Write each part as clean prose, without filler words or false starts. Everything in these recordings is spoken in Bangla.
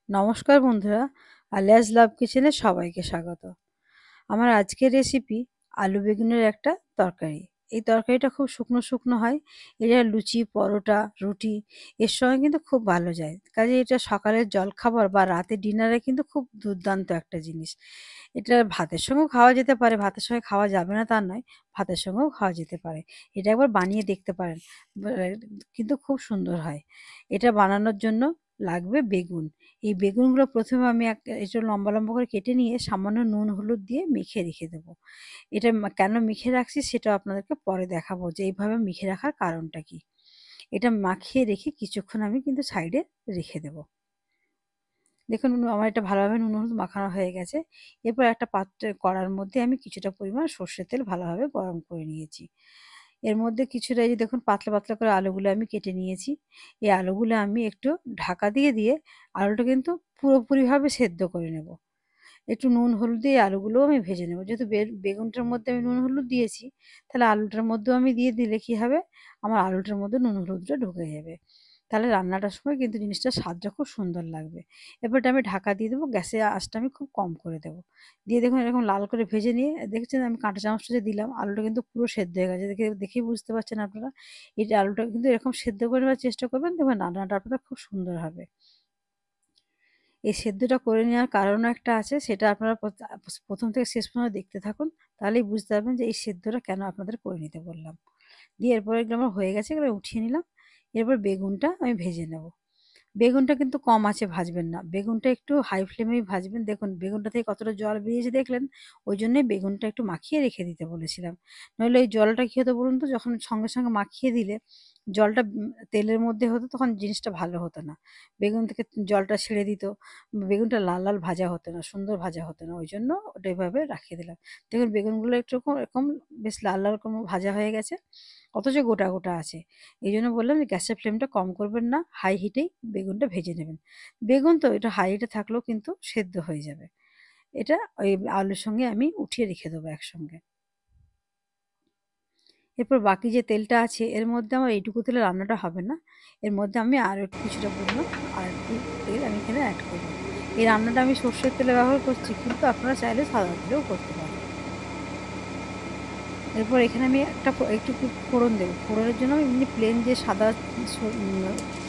নমস্কার বন্ধুরা, আলিয়াস লাভ কিচেনে সবাইকে স্বাগত। আমার আজকের রেসিপি আলু বেগুনের একটা তরকারি। এই তরকারিটা খুব শুকনো শুকনো হয়। এটা লুচি, পরোটা, রুটি এর সঙ্গে কিন্তু খুব ভালো যায়। কাজে এটা সকালের জলখাবার বা রাতে ডিনারে কিন্তু খুব দুর্দান্ত একটা জিনিস। এটা ভাতের সঙ্গেও খাওয়া যেতে পারে, ভাতের সঙ্গে খাওয়া যাবে না তা নয়, ভাতের সঙ্গেও খাওয়া যেতে পারে। এটা একবার বানিয়ে দেখতে পারেন, কিন্তু খুব সুন্দর হয়। এটা বানানোর জন্য লাগবে বেগুন। এই বেগুনগুলো প্রথমে আমি একটু লম্বা লম্বা করে কেটে নিয়ে সামান্য নুন হলুদ দিয়ে মেখে রেখে দেবো। এটা কেন মেখে রাখছি সেটাও আপনাদেরকে পরে দেখাবো যে এইভাবে মেখে রাখার কারণটা কি। এটা মাখিয়ে রেখে কিছুক্ষণ আমি কিন্তু সাইডে রেখে দেবো। দেখুন আমার এটা ভালোভাবে নুন হলুদ মাখানো হয়ে গেছে। এরপর একটা পাত্রে কড়ার মধ্যে আমি কিছুটা পরিমাণ সর্ষের তেল ভালোভাবে গরম করে নিয়েছি। এর মধ্যে কিছুটা এই যে দেখুন পাতলা পাতলা করে আলুগুলো আমি কেটে নিয়েছি। এই আলুগুলো আমি একটু ঢাকা দিয়ে আলুটা কিন্তু পুরোপুরিভাবে সেদ্ধ করে নেব। একটু নুন হলুদ দিয়ে আলুগুলোও আমি ভেজে নেব। যেহেতু বেগুনটার মধ্যে আমি নুন হলুদ দিয়েছি, তাহলে আলুটার মধ্যেও আমি দিয়ে দিলে কি হবে, আমার আলুটার মধ্যে নুন হলুদটা ঢুকে যাবে। তাহলে রান্নাটার সময় কিন্তু জিনিসটার স্বাদটা খুব সুন্দর লাগবে। এরপর এটা আমি ঢাকা দিয়ে দেবো, গ্যাসের আঁচটা আমি খুব কম করে দেবো। দিয়ে দেখুন এরকম লাল করে ভেজে নিয়ে দেখছেন আমি কাঁটা চামচটা যে দিলাম, আলুটা কিন্তু পুরো সেদ্ধ হয়ে গেছে। দেখেই বুঝতে পারছেন আপনারা। এই যে আলুটা কিন্তু এরকম সেদ্ধ করে নেওয়ার চেষ্টা করবেন, দেখবেন রান্নাটা আপনাদের খুব সুন্দর হবে। এই সেদ্ধটা করে নেওয়ার কারণও একটা আছে, সেটা আপনারা প্রথম থেকে শেষ পর্যন্ত দেখতে থাকুন, তাহলেই বুঝতে পারবেন যে এই সেদ্ধটা কেন আপনাদের করে নিতে বললাম। দিয়ে এরপরে এগুলো আমার হয়ে গেছে, এগুলো উঠিয়ে নিলাম। এরপর বেগুনটা আমি ভেজে নেব। বেগুনটা কিন্তু কম আঁচে ভাজবেন না, বেগুনটা একটু হাই ফ্লেমেই ভাজবেন। দেখুন বেগুনটা থেকে কতটা জল বেরিয়েছে দেখলেন, ওই জন্যই বেগুনটা একটু মাখিয়ে রেখে দিতে বলেছিলাম। নইলে এই জলটা কী হতো বলুন তো, যখন সঙ্গে সঙ্গে মাখিয়ে দিলে জলটা তেলের মধ্যে হতো, তখন জিনিসটা ভালো হতো না। বেগুন থেকে জলটা ছেড়ে দিত, বেগুনটা লাল লাল ভাজা হতো না, সুন্দর ভাজা হতো না। ওই জন্য ওটা এভাবে রাখিয়ে দিলাম। দেখুন বেগুনগুলো একটু এরকম বেশ লাল লাল করে ভাজা হয়ে গেছে, অথচ গোটা গোটা আছে। এই জন্য বললাম যে গ্যাসের ফ্লেমটা কম করবেন না, হাই হিটেই বেগুনটা ভেজে নেবেন। বেগুন তো এটা হাই হিটে থাকলেও কিন্তু সেদ্ধ হয়ে যাবে। এটা ওই আলুর সঙ্গে আমি উঠিয়ে রেখে দেবো একসঙ্গে। এরপর বাকি যে তেলটা আছে এর মধ্যে আমার এইটুকু তেলে রান্নাটা হবে না, এর মধ্যে আমি আরও একটু কিছুটা পরিমাণ আর একটু তেল আমি এখানে অ্যাড করবো। এই রান্নাটা আমি সর্ষের তেলে ব্যবহার করছি, কিন্তু আপনারা চাইলে সাদা তেলেও করতে পারেন। এরপর এখানে আমি একটু ফোড়ন দেবো। ফোড়নের জন্য আমি এমনি প্লেন যে সাদা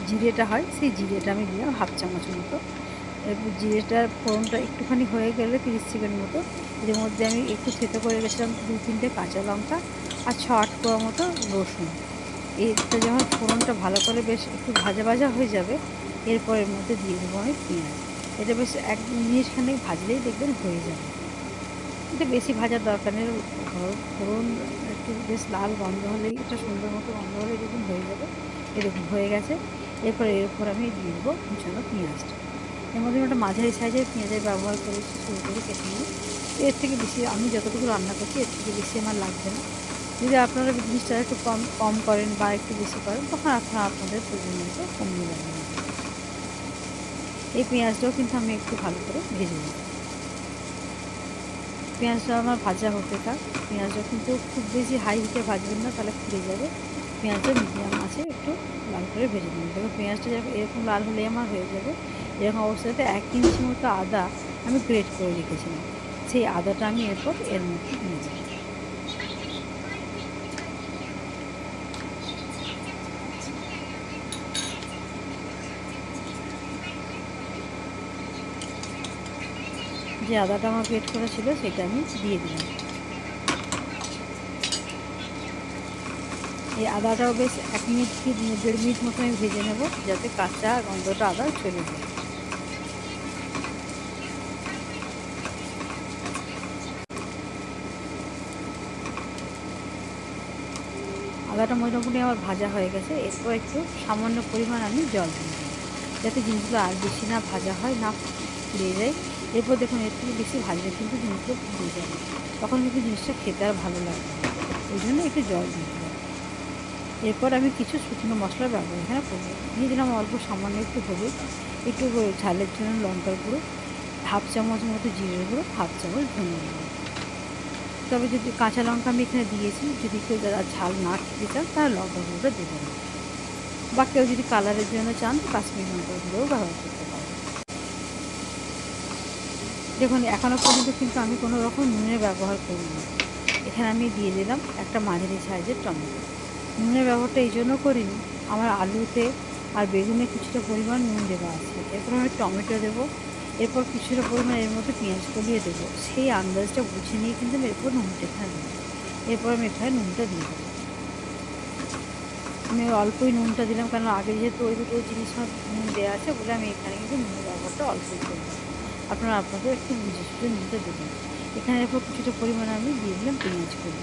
জিরেটা হয়, সেই জিরেটা আমি দিলাম হাফ চামচের মতো। এরপর জিরেটার ফোড়নটা একটুখানি হয়ে গেলে 30 সেকেন্ড মতো, এর মধ্যে আমি একটু থেতো করে রেখেছিলাম 2-3টে কাঁচা লঙ্কা আর 6-8 কোয়া মতো রসুন। এটা যখন ফোড়নটা ভালো করে বেশ একটু ভাজা ভাজা হয়ে যাবে, এরপর এর মধ্যে দিয়ে দেবো আমি পেঁয়াজ। এটা বেশ 1 মিনিট খানেক ভাজলেই দেখবেন হয়ে যাবে। এটা বেশি ভাজার দরকার নেই। ফোড়ন একটু বেশ লাল গন্ধ হলেই, এটা সুন্দর মতো গন্ধ হলেই দেখুন হয়ে যাবে। এরকম হয়ে গেছে। এরপর এর উপর আমি দিয়ে দেবো কুচানো পেঁয়াজটা। এর মধ্যে আমি একটা মাঝারি সাইজের পেঁয়াজের ব্যবহার করেছি, শুরু করে কেটে নিয়ে। এর থেকে বেশি আমি যতটুকু রান্না করছি এর থেকে বেশি আমার লাগবে না। যদি আপনারা জিনিসটা একটু কম কম করেন বা একটু বেশি করেন, তখন আপনারা আপনাদের প্রয়োজন মতো কমিয়ে ব্যবহার করবেন। এই পেঁয়াজটাও কিন্তু আমি একটু ভালো করে ভেজে নেব। পেঁয়াজটা আমার ভাজা হতে থাক। পেঁয়াজটা কিন্তু খুব বেশি হাই হিটে ভাজবেন না, তাহলে পুড়ে যাবে। পেঁয়াজটা মিডিয়াম আছে একটু লাল করে ভেজে নেবেন। দেখুন পেঁয়াজটা যখন এরকম লাল হলে আমার হয়ে যাবে। এরকম অবস্থাতে 1 ইঞ্চি মতো আদা আমি গ্রেট করে রেখেছিলাম, সেই আদাটা আমি এরপর এর মধ্যে দিয়ে দেবো। যে আদাটা আমার গ্রেট করা ছিল সেটা আমি দিয়ে দিলাম। এই আদাটাও বেশ 1 মিনিট কি 1.5 মিনিট মতো আমি ভেজে নেব, যাতে কাঁচা গন্ধটা আদার চলে যায়। আদাটা মোটামুটি আমার ভাজা হয়ে গেছে। এরপর একটু সামান্য পরিমাণ আমি জল দিয়ে দেবো, যাতে জিনিসগুলো আর বেশি না ভাজা হয়, না পুড়ে যায়। এরপর দেখুন এর থেকে বেশি ভাজলে কিন্তু জিনিসগুলো পুড়ে যাবে, তখন কিন্তু জিনিসটা খেতে আর ভালো লাগবে না। ওই জন্য একটু জল দিয়ে দিলাম। এরপর আমি কিছু শুকনো মশলার ব্যবহার এখানে করবো। দিয়ে দিলাম অল্প সামান্য একটু হলুদ, একটু ঝালের জন্য লঙ্কার গুঁড়ো, হাফ চামচ মতো জিরের গুঁড়ো, হাফ চামচ ধনে গুঁড়ো। তবে যদি কাঁচা লঙ্কা আমি এখানে দিয়েছি, যদি কেউ যারা ঝাল না খেতে চান তাহলে লঙ্কা গুঁড়োটা দেবেন না। বা কেউ যদি কালারের জন্য চান তো কাশ্মীরি লঙ্কার গুঁড়োও ব্যবহার করতে পারেন। দেখুন এখনও পর্যন্ত কিন্তু আমি কোনো রকম নুনের ব্যবহার করিনি। এখানে আমি দিয়ে দিলাম একটা মাঝারি সাইজের টমেটো। নুনের ব্যবহারটা এই জন্য করিনি, আমার আলুতে আর বেগুনে কিছুটা পরিমাণ নুন দেওয়া আছে। এরপর আমি টমেটো দেবো, এরপর কিছুটা পরিমাণ এর মধ্যে পেঁয়াজ কলিয়ে দেবো। সেই আন্দাজটা বুঝে নিয়ে কিন্তু আমি এরপর নুনটা এখানে দেবো। এরপর আমি এখানে নুনটা দিয়ে দেবো। আমি অল্পই নুনটা দিলাম, কারণ আগে যেহেতু ওই দুটো জিনিস আমার নুন দেওয়া আছে বলে আমি এখানে কিন্তু নুনের ব্যবহারটা অল্পই করলাম। আপনারা আপনাদের একটু বুঝে সুঝে নুনটা দেবেন। এখানে এরপর কিছুটা পরিমাণে আমি দিয়ে দিলাম পেঁয়াজ কলি।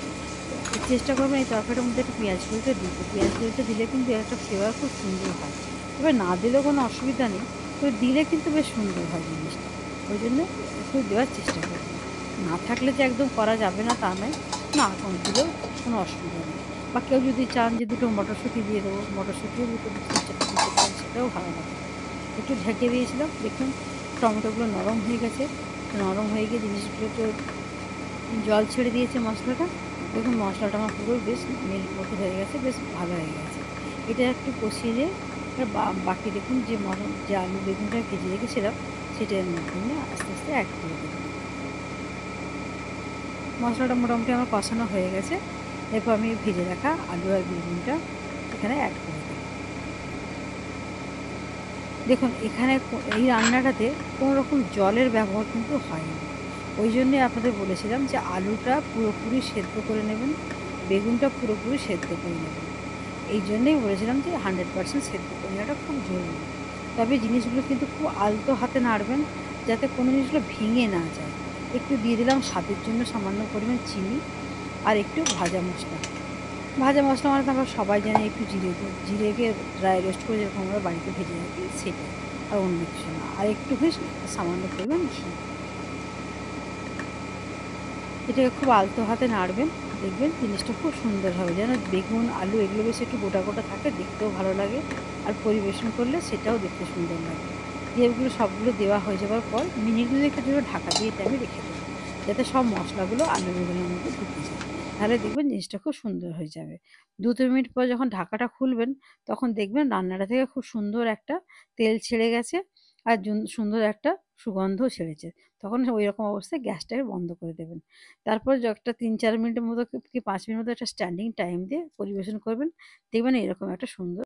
চেষ্টা করবেন এই তরকারিটার মধ্যে একটু পেঁয়াজ কলিটা দিতে। পেঁয়াজ কলিটা দিলে কিন্তু এর একটা ফ্লেভার খুব সুন্দর হয়। তবে না দিলেও কোনো অসুবিধা নেই, তবে দিলে কিন্তু বেশ সুন্দর হয় জিনিসটা। ওই জন্য একটু দেওয়ার চেষ্টা করবেন। না থাকলে যে একদম করা যাবে না তা নয়, না দিলেও কোনো অসুবিধা নেই। বা কেউ যদি চান যে দুটো মটরশুঁটি দিয়ে দেবো, মটরশুঁটিও দুটো তিন চারটে দিতে পারেন, সেটাও ভালো লাগে। একটু ঢেকে দিয়েছিলাম, দেখুন টমেটোগুলো নরম হয়ে গেছে। নরম হয়ে গিয়ে জিনিসগুলো একটু জল ছেড়ে দিয়েছে মশলাটা। দেখুন মশলাটা আমার পুরো বেশ মেল্ট মতো হয়ে গেছে, বেশ ভালো হয়ে গেছে। এটা একটু কষিয়ে নিয়ে এবার বাকি দেখুন যে আলু বেগুনটা ভেজে রেখেছিলাম সেটা এর মধ্যে নিয়ে আস্তে আস্তে অ্যাড করে দেবো। মশলাটা মোটামুটি আমার কষানো হয়ে গেছে। এরপর আমি ভেজে রাখা আলু আর বেগুনটা এখানে অ্যাড করে দেবো। দেখুন এখানে এই রান্নাটাতে কোনো রকম জলের ব্যবহার কিন্তু হয়নি। ওই জন্যে আপনাদের বলেছিলাম যে আলুটা পুরোপুরি সেদ্ধ করে নেবেন, বেগুনটা পুরোপুরি সেদ্ধ করে নেবেন। এই জন্যেই বলেছিলাম যে 100% সেদ্ধ করে নেওয়াটা খুব জরুরি। তবে জিনিসগুলো কিন্তু খুব আলতো হাতে নাড়বেন, যাতে কোনো জিনিসগুলো ভেঙে না যায়। একটু দিয়ে দিলাম স্বাদের জন্য সামান্য পরিমাণ চিনি আর একটু ভাজা মশলা। ভাজা মশলা মানে তো আমরা সবাই জানি, একটু জিরেকে ড্রাই রোস্ট করে যেরকম আমরা বাড়িতে ভেজে রাখি সেটাই, আর অন্য কিছু না। আর একটুখানি সামান্য পরিমাণ ঘি। এটাকে খুব আলতো হাতে নাড়বেন, দেখবেন জিনিসটা খুব সুন্দর হবে। যেন বেগুন, আলু এগুলো বেশ একটু গোটা, গোটা থাকে, দেখতেও ভালো লাগে। আর পরিবেশন করলে সেটাও দেখতে সুন্দর লাগে। দিয়ে এগুলো সবগুলো দেওয়া হয়ে যাওয়ার পর মিনিট ২ এর জন্য ঢাকা দিয়ে এটা আমি রেখে দেবো। যাতে সব মশলাগুলো আলু বেগুনের মধ্যে ঢুকে যায়। তাহলে দেখবেন জিনিসটা খুব সুন্দর হয়ে যাবে। ২-৩ মিনিট পর যখন ঢাকাটা খুলবেন, তখন দেখবেন রান্নাটা থেকে খুব সুন্দর একটা তেল ছেড়ে গেছে আর সুন্দর একটা সুগন্ধও ছেড়েছে। তখন ওইরকম অবস্থায় গ্যাসটাকে বন্ধ করে দেবেন। তারপর একটা ৩-৪ মিনিটের মতো কি ৫ মিনিট মতো একটা স্ট্যান্ডিং টাইম দিয়ে পরিবেশন করবেন। দেখবেন এরকম একটা সুন্দর